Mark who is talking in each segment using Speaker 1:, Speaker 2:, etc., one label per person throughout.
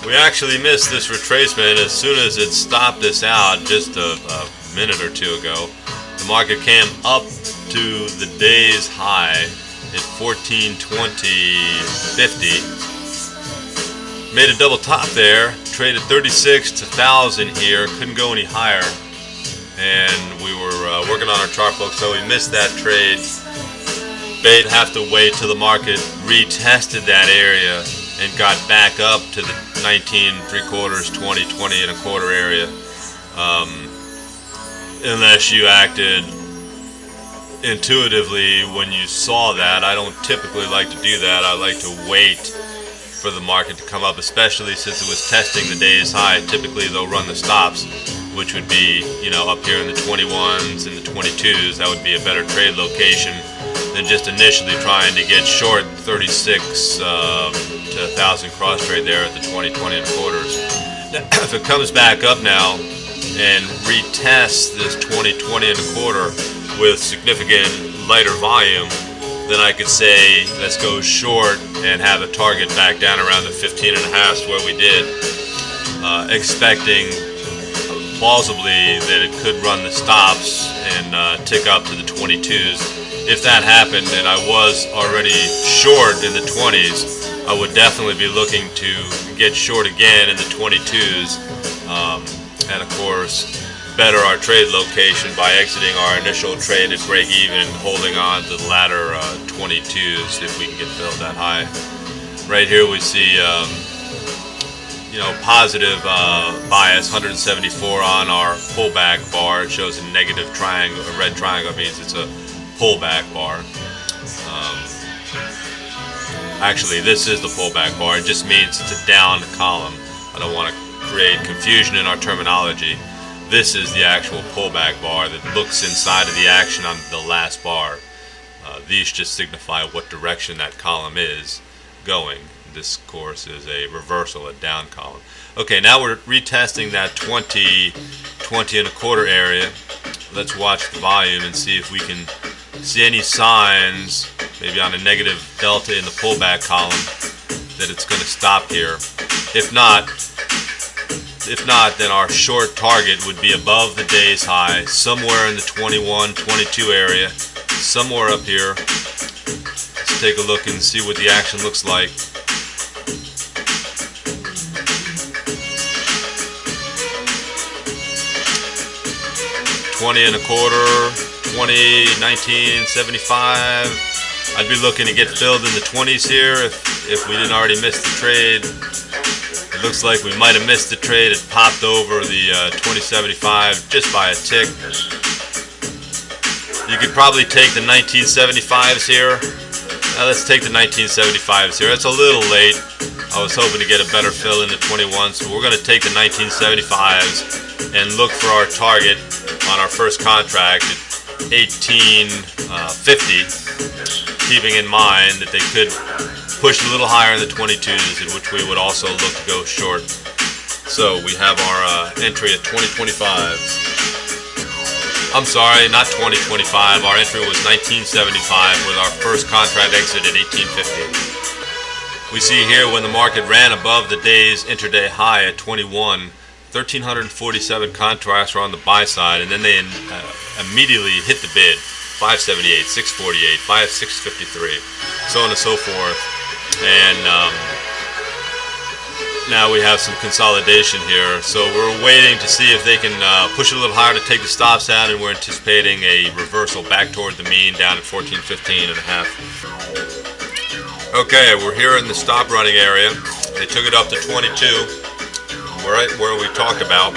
Speaker 1: We actually missed this retracement as soon as it stopped us out just a minute or two ago. The market came up to the day's high at 1420.50. Made a double top there, traded 36 to 1,000 here, couldn't go any higher. And we were working on our chart book, so we missed that trade. They'd have to wait till the market retested that area and got back up to the 19 3/4, 20, 20 and a quarter area. Unless you acted intuitively when you saw that. I don't typically like to do that. I like to wait for the market to come up, especially since it was testing the day's high. Typically they'll run the stops, which would be, up here in the 21s and the 22s. That would be a better trade location than just initially trying to get short 36 to 1,000 cross trade there at the 20, 20 and a quarters. If it comes back up now and retests this 20, 20 and a quarter with significant lighter volume, then I could say let's go short and have a target back down around the 15 and a half, where we did, expecting plausibly that it could run the stops and tick up to the 22s. If that happened and I was already short in the 20s, I would definitely be looking to get short again in the 22s, and of course better our trade location by exiting our initial trade at break even and holding on to the latter 22s if we can get filled that high. Right here we see positive bias, 174 on our pullback bar. It shows a negative triangle. A red triangle means it's a pullback bar. Actually, this is the pullback bar. It just means it's a down column. I don't want to create confusion in our terminology. This is the actual pullback bar that looks inside of the action on the last bar. These just signify what direction that column is going. This, of course, is a reversal, a down column. Okay, now we're retesting that 20, 20 and a quarter area. Let's watch the volume and see if we can see any signs, maybe on a negative delta in the pullback column, that it's going to stop here. If not, then our short target would be above the day's high, somewhere in the 21, 22 area, somewhere up here. Let's take a look and see what the action looks like. $20 and a quarter, 20, 19.75. I'd be looking to get filled in the 20s here if we didn't already miss the trade. It looks like we might have missed the trade. It popped over the 20.75 just by a tick. You could probably take the 19.75s here. Now let's take the 19.75s here. It's a little late. I was hoping to get a better fill in the 21, so we're going to take the 19.75s and look for our target on our first contract at 18.50, keeping in mind that they could push a little higher in the 22s, in which we would also look to go short. So we have our entry at 20.25. I'm sorry, not 20.25. Our entry was 19.75 with our first contract exit at 18.50. We see here when the market ran above the day's intraday high at 21, 1,347 contracts were on the buy side, and then they immediately hit the bid. 578, 648, 653, so on and so forth. And now we have some consolidation here, so we're waiting to see if they can push it a little higher to take the stops out, and we're anticipating a reversal back toward the mean down at 14.15 and a half. Okay, we're here in the stop running area. They took it up to 22, right where we talked about.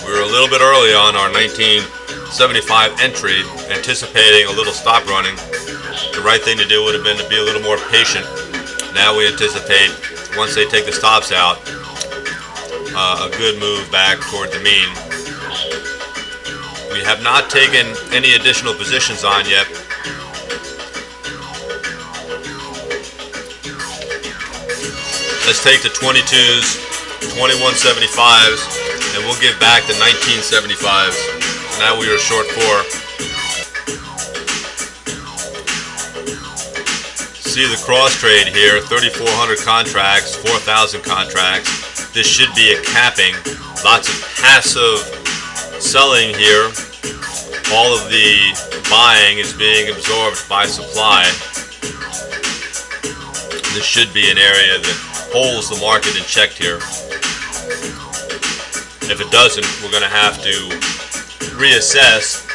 Speaker 1: We were a little bit early on our 19.75 entry, anticipating a little stop running. The right thing to do would have been to be a little more patient. Now we anticipate, once they take the stops out, a good move back toward the mean. We have not taken any additional positions on yet. Let's take the 22s, 21.75s, and we'll give back the 19.75s. Now we are short 4. see the cross trade here, 3,400 contracts, 4,000 contracts. This should be a capping. Lots of passive selling here. All of the buying is being absorbed by supply. This should be an area that holds the market in check here. If it doesn't, we're going to have to reassess,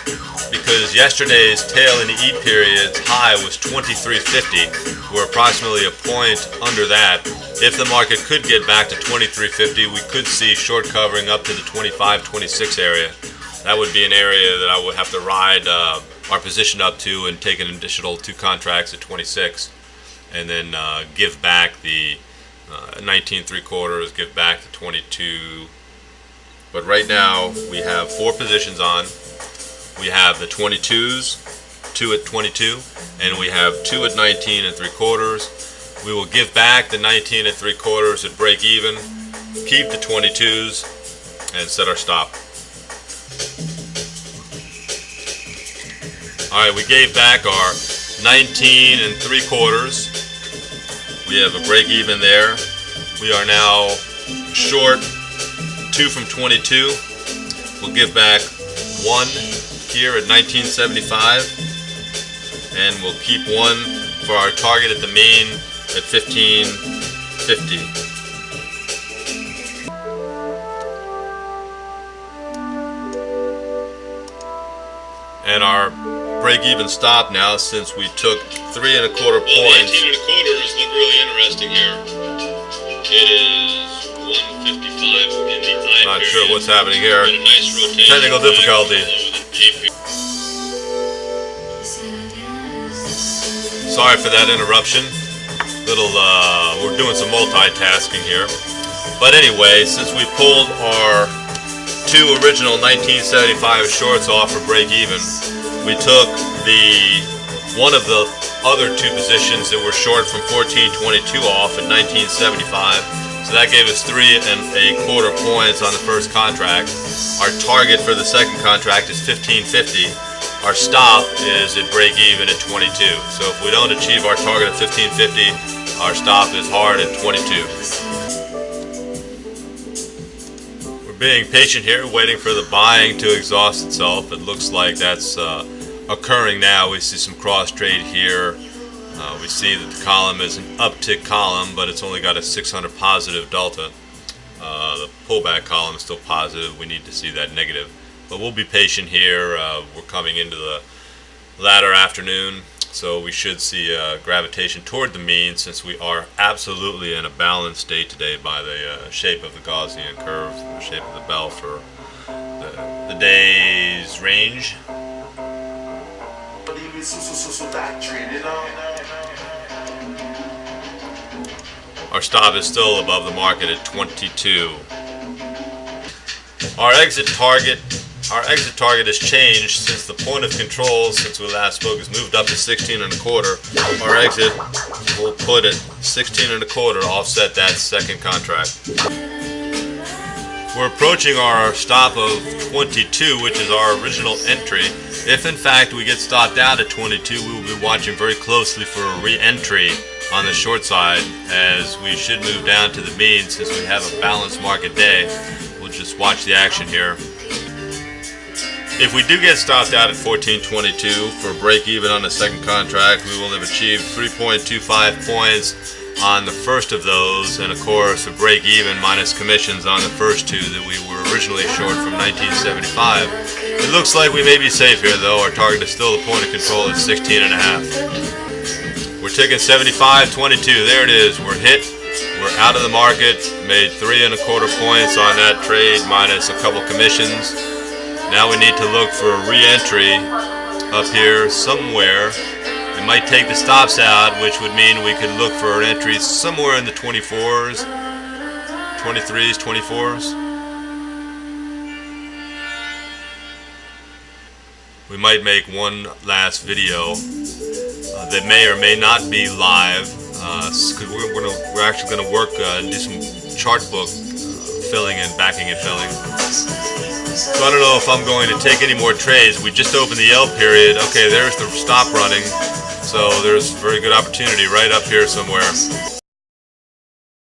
Speaker 1: because yesterday's tail in the E period's high was 2350. We're approximately a point under that. If the market could get back to 2350, we could see short covering up to the 25-26 area. That would be an area that I would have to ride our position up to and take an additional 2 contracts at 26, and then give back the 19.75, give back the 22. But right now we have 4 positions on. We have the 22s, 2 at 22, and we have 2 at 19.75. We will give back the 19.75 at break even, keep the 22s, and set our stop. Alright, we gave back our 19.75. We have a break even there. We are now short 2 from 22. We'll give back 1 here at 19.75, and we'll keep 1 for our target at the mean at 15.50. And our break-even stop now, since we took 3.25 points.
Speaker 2: Well, the 18.25 look really interesting here. It is 155 in the I
Speaker 1: Not
Speaker 2: period.
Speaker 1: sure what's happening here.
Speaker 2: And a nice rotation.
Speaker 1: Technical difficulty. Sorry for that interruption. We're doing some multitasking here. But anyway, since we pulled our 2 original 1975 shorts off for break even, we took one of the other 2 positions that were short from 14.22 off at 19.75. So that gave us 3.25 points on the first contract. Our target for the second contract is 15.50. Our stop is at break even at 22. So if we don't achieve our target of 15.50, our stop is hard at 22. We're being patient here, waiting for the buying to exhaust itself. It looks like that's occurring now. We see some cross trade here. We see that the column is an uptick column, but it's only got a 600 positive delta. The pullback column is still positive. We need to see that negative. But we'll be patient here. We're coming into the latter afternoon, so we should see gravitation toward the mean, since we are absolutely in a balanced state today by the shape of the Gaussian curve, the shape of the bell for the day's range. Our stop is still above the market at 22. Our exit target has changed since the point of control, since we last spoke, has moved up to 16.25. Our exit will put at 16.25, offset that second contract. We're approaching our stop of 22, which is our original entry. If in fact we get stopped out at 22, we will be watching very closely for a re-entry on the short side, as we should move down to the mean since we have a balanced market day. We'll just watch the action here. If we do get stopped out at 14.22 for a break even on the second contract, we will have achieved 3.25 points on the first of those, and of course a break even minus commissions on the first 2 that we were originally short from 19.75. It looks like we may be safe here though. Our target is still the point of control at 16.5. We're taking 75.22. There it is. We're hit. We're out of the market. Made 3.25 points on that trade minus a couple commissions. Now we need to look for a re-entry up here somewhere. It might take the stops out, which would mean we could look for an entry somewhere in the 24s, 23s, 24s. We might make one last video that may or may not be live, because we're actually going to work and do some chart book filling and backing and filling. So I don't know if I'm going to take any more trades. We just opened the L period. Okay, there's the stop running. So there's very good opportunity right up here somewhere.